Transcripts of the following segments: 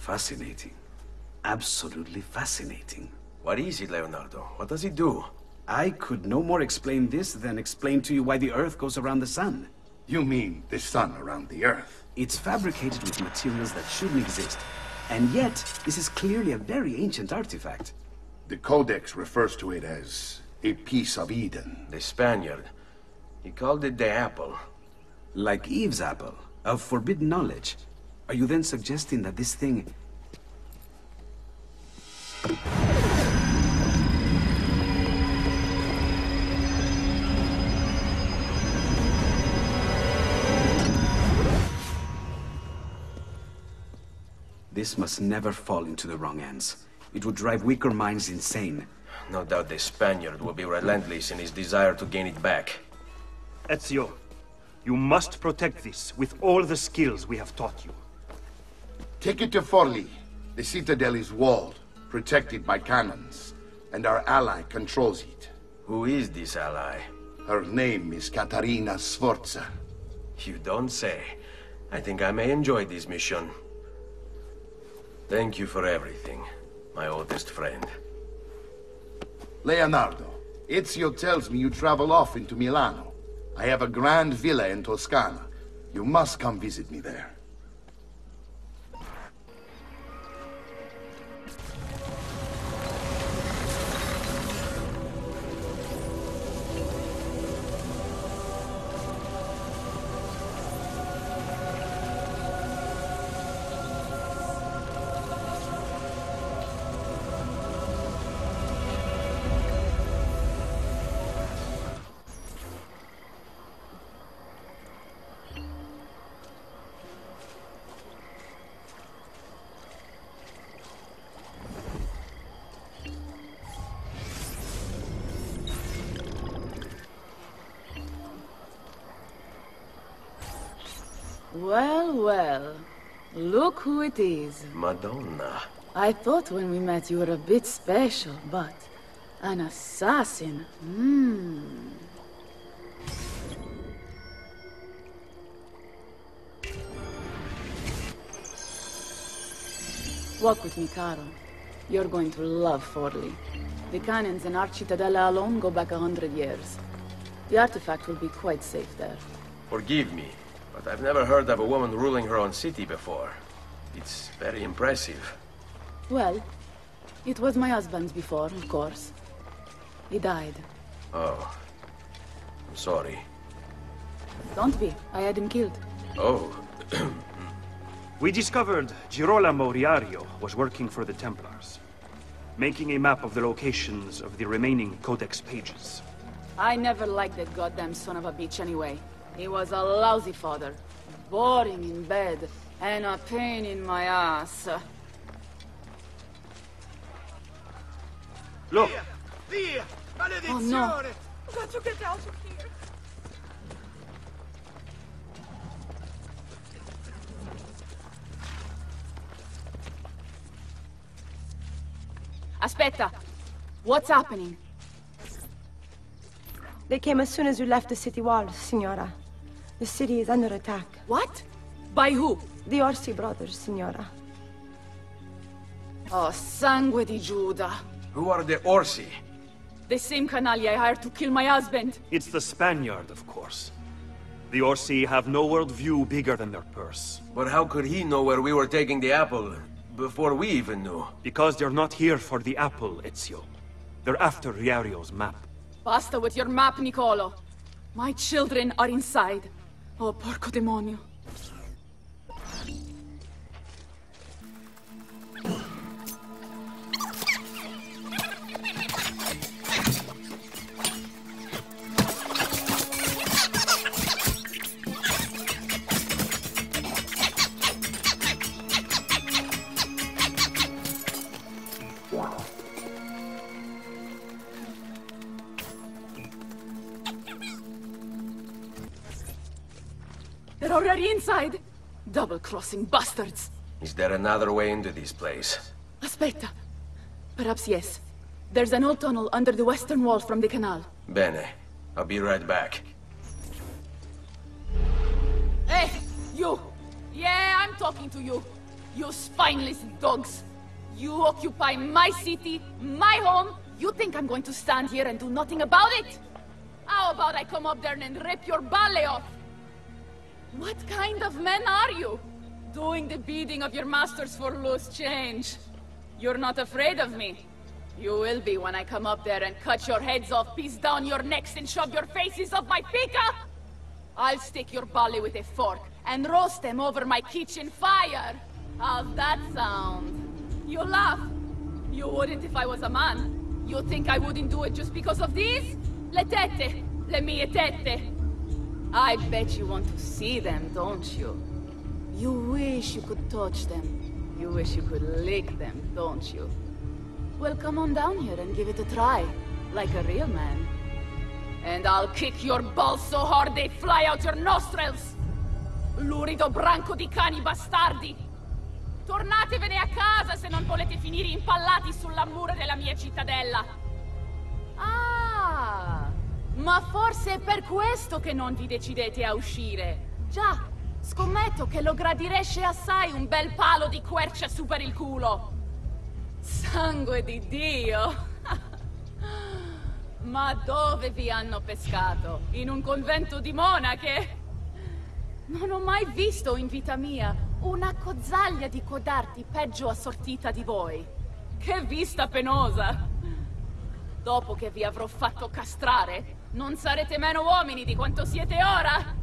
Fascinating. Absolutely fascinating. What is it, Leonardo? What does it do? I could no more explain this than explain to you why the Earth goes around the Sun. You mean the sun around the Earth? It's fabricated with materials that shouldn't exist. And yet, this is clearly a very ancient artifact. The Codex refers to it as a piece of Eden. The Spaniard. He called it the apple. Like Eve's apple, of forbidden knowledge. Are you then suggesting that this thing... This must never fall into the wrong hands. It would drive weaker minds insane. No doubt the Spaniard will be relentless in his desire to gain it back. Ezio, you must protect this with all the skills we have taught you. Take it to Forli. The citadel is walled, protected by cannons, and our ally controls it. Who is this ally? Her name is Caterina Sforza. You don't say. I think I may enjoy this mission. Thank you for everything, my oldest friend. Leonardo, Ezio tells me you travel off into Milano. I have a grand villa in Toscana. You must come visit me there. Well, well. Look who it is. Madonna. I thought when we met you were a bit special, but... an assassin? Walk with me, Caro. You're going to love Forli. The cannons in our citadel alone go back 100 years. The artifact will be quite safe there. Forgive me, but I've never heard of a woman ruling her own city before. It's very impressive. Well, it was my husband's before, of course. He died. Oh. I'm sorry. Don't be. I had him killed. Oh. We discovered Girolamo Riario was working for the Templars, making a map of the locations of the remaining Codex pages. I never liked that goddamn son of a bitch anyway. He was a lousy father, boring in bed, and a pain in my ass. Look! Oh no! We've got to get out of here. Aspetta! What's happening? They came as soon as you left the city walls, Signora. The city is under attack. What? By who? The Orsi brothers, Signora. Oh, sangue di Giuda. Who are the Orsi? The same canaglia I hired to kill my husband. It's the Spaniard, of course. The Orsi have no worldview bigger than their purse. But how could he know where we were taking the apple before we even knew? Because they're not here for the apple, Ezio. They're after Riario's map. Basta with your map, Niccolo. My children are inside. Oh, porco demonio. They're already inside! Double-crossing bastards! Is there another way into this place? Aspetta. Perhaps yes. There's an old tunnel under the western wall from the canal. Bene. I'll be right back. Hey! You! Yeah, I'm talking to you. You spineless dogs! You occupy my city, my home. You think I'm going to stand here and do nothing about it? How about I come up there and rip your ballet off? What kind of men are you? Doing the bidding of your masters for loose change. You're not afraid of me. You will be when I come up there and cut your heads off, piece down your necks, and shove your faces up my pica! I'll stick your ballet with a fork and roast them over my kitchen fire. How's that sound? You laugh. You wouldn't if I was a man. You think I wouldn't do it just because of these? Le tette. Le mie tette. I bet you want to see them, don't you? You wish you could touch them. You wish you could lick them, don't you? Well, come on down here and give it a try, like a real man. And I'll kick your balls so hard they fly out your nostrils! Lurido branco di cani bastardi! Tornatevene a casa se non volete finire impallati sulla mura della mia cittadella! Ah! Ma forse è per questo che non vi decidete a uscire! Già, scommetto che lo gradireste assai un bel palo di quercia su per il culo! Sangue di Dio! Ma dove vi hanno pescato? In un convento di monache? Non ho mai visto in vita mia una cozzaglia di codardi peggio assortita di voi. Che vista penosa! Dopo che vi avrò fatto castrare, non sarete meno uomini di quanto siete ora!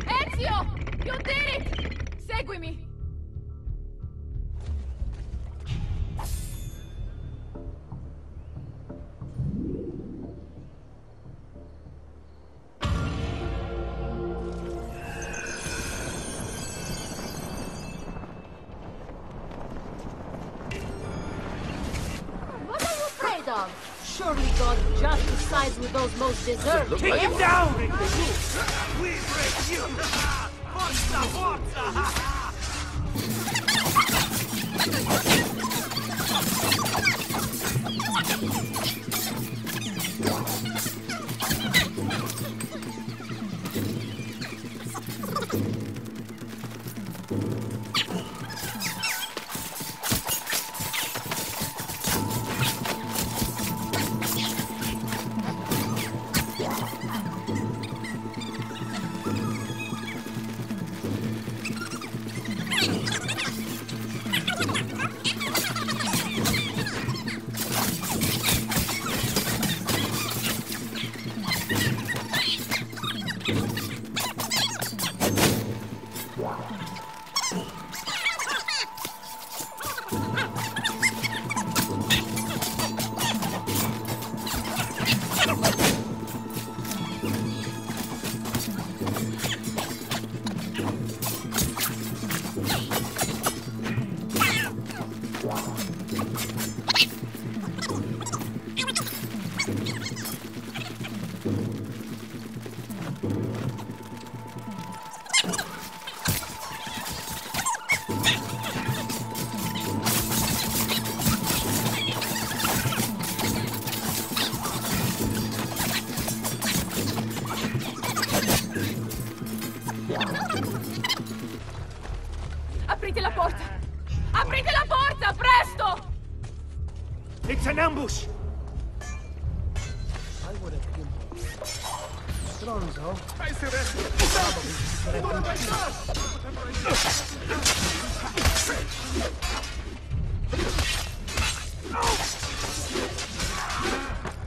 Ezio! You did it! Seguimi! What are you afraid of? Surely God just decides with those most deserving. Take him down! We break you! Forza, forza! porta! Aprite la porta, presto! It's an ambush! I would have killed him. Stronzo.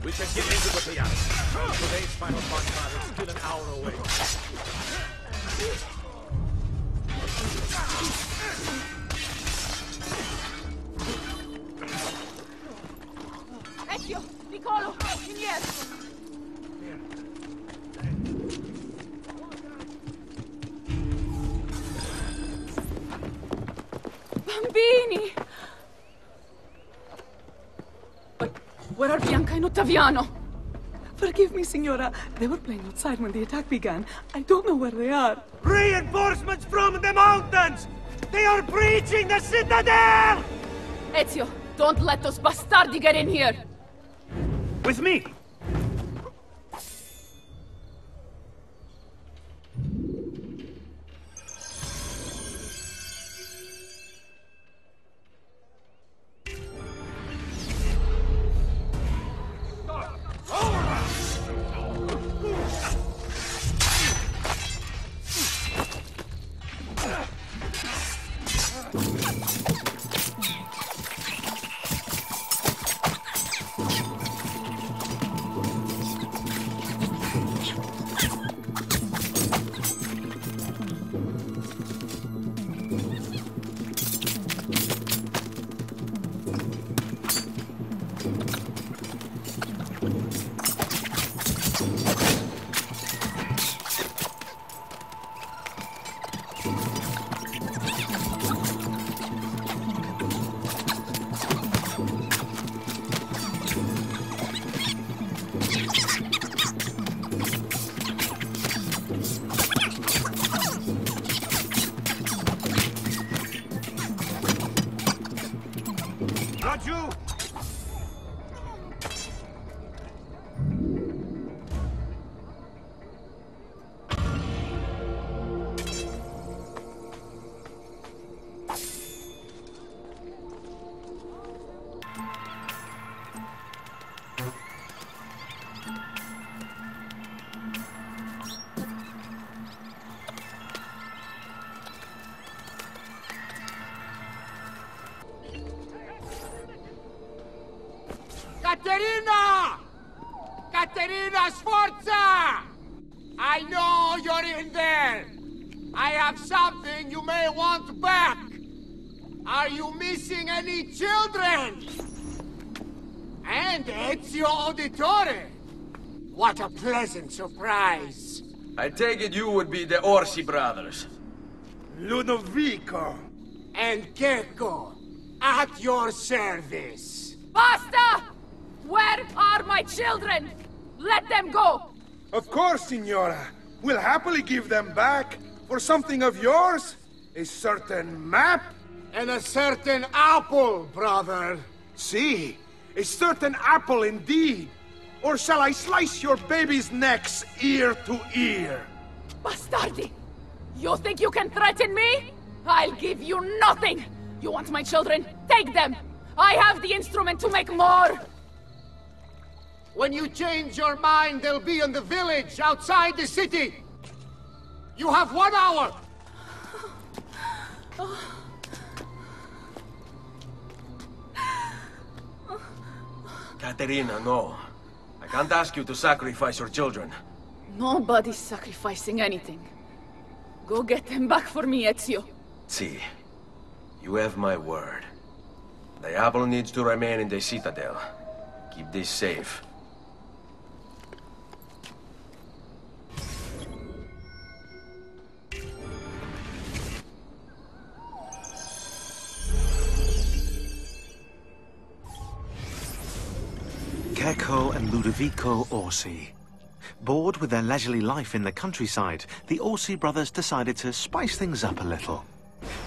We can get into the piazza. Today's final bodyguard is still an hour away. Ezio, Niccolo, Iniesta. Bambini! But where are Bianca and Ottaviano? Forgive me, Signora. They were playing outside when the attack began. I don't know where they are. Reinforcements from the mountains! They are breaching the citadel! Ezio, don't let those bastardi get in here! With me! Caterina! Caterina, Sforza! I know you're in there! I have something you may want back! Are you missing any children? And Ezio Auditore! What a pleasant surprise! I take it you would be the Orsi brothers. Ludovico and Checco, at your service. Basta! Where are my children? Let them go! Of course, Signora. We'll happily give them back for something of yours. A certain map. And a certain apple, brother. See, a certain apple indeed. Or shall I slice your baby's necks ear to ear? Bastardi! You think you can threaten me? I'll give you nothing! You want my children? Take them! I have the instrument to make more! When you change your mind, they'll be in the village outside the city. You have 1 hour. Caterina, no. I can't ask you to sacrifice your children. Nobody's sacrificing anything. Go get them back for me, Ezio. See, you have my word. The apple needs to remain in the citadel. Keep this safe. Checco and Ludovico Orsi. Bored with their leisurely life in the countryside, the Orsi brothers decided to spice things up a little.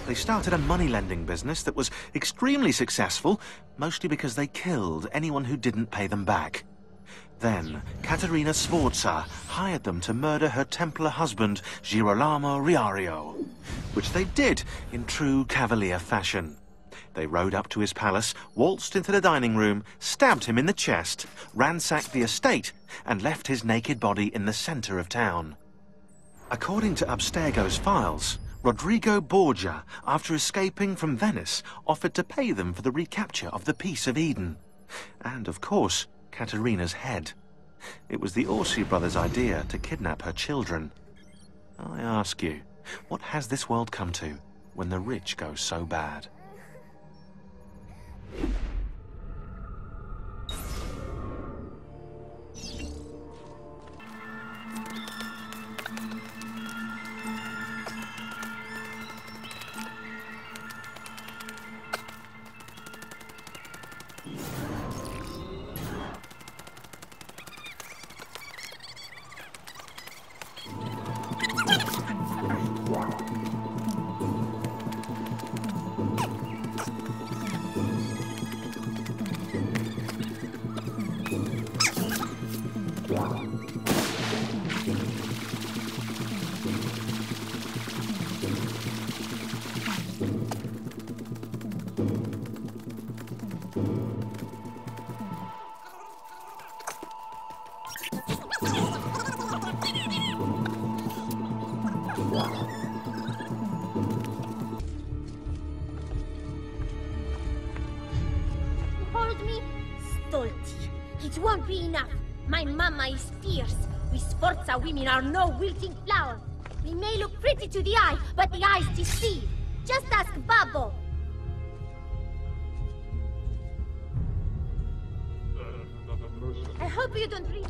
They started a money-lending business that was extremely successful, mostly because they killed anyone who didn't pay them back. Then, Caterina Sforza hired them to murder her Templar husband, Girolamo Riario. which they did in true cavalier fashion. They rode up to his palace, waltzed into the dining room, stabbed him in the chest, ransacked the estate, and left his naked body in the centre of town. According to Abstergo's files, Rodrigo Borgia, after escaping from Venice, offered to pay them for the recapture of the Peace of Eden. And, of course, Caterina's head. It was the Orsi brothers' idea to kidnap her children. I ask you, what has this world come to when the rich go so bad? Hold me, Stolti. It won't be enough. My mama is fierce. We Sforza women are no wilting flowers. We may look pretty to the eye, but the eyes deceive. Just ask Babbo. I hope you don't read.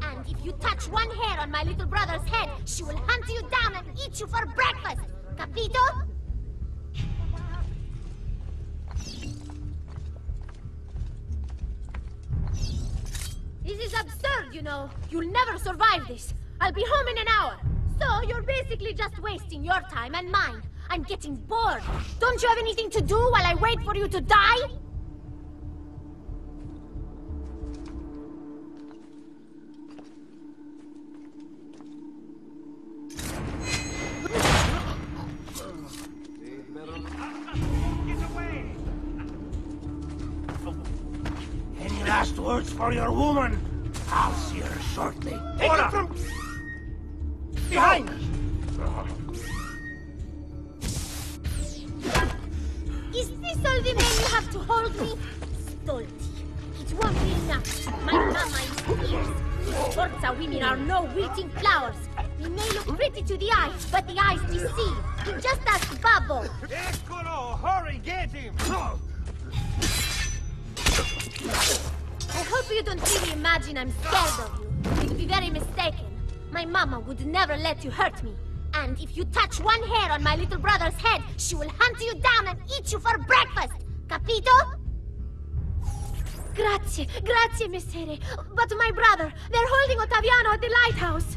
And if you touch one hair on my little brother's head, she will hunt you down and eat you for breakfast. Capito? This is absurd, you know. You'll never survive this. I'll be home in an hour. So you're basically just wasting your time and mine. I'm getting bored. Don't you have anything to do while I wait for you to die? Any last words for your woman? I'll see her shortly. Take it from behind! Is this all the men you have to hold me? Stolti. It won't be enough. My mama is fierce. Sforza women are no wilting flowers. We may look pretty to the eye, but the eyes deceive. Just ask Babbo. Eccolo! Hurry, get him! I hope you don't really imagine I'm scared of you. You'd be very mistaken. My mama would never let you hurt me. And if you touch one hair on my little brother's head, she will hunt you down and eat you for breakfast. Capito? Grazie, grazie, messere. But my brother, they're holding Ottaviano at the lighthouse.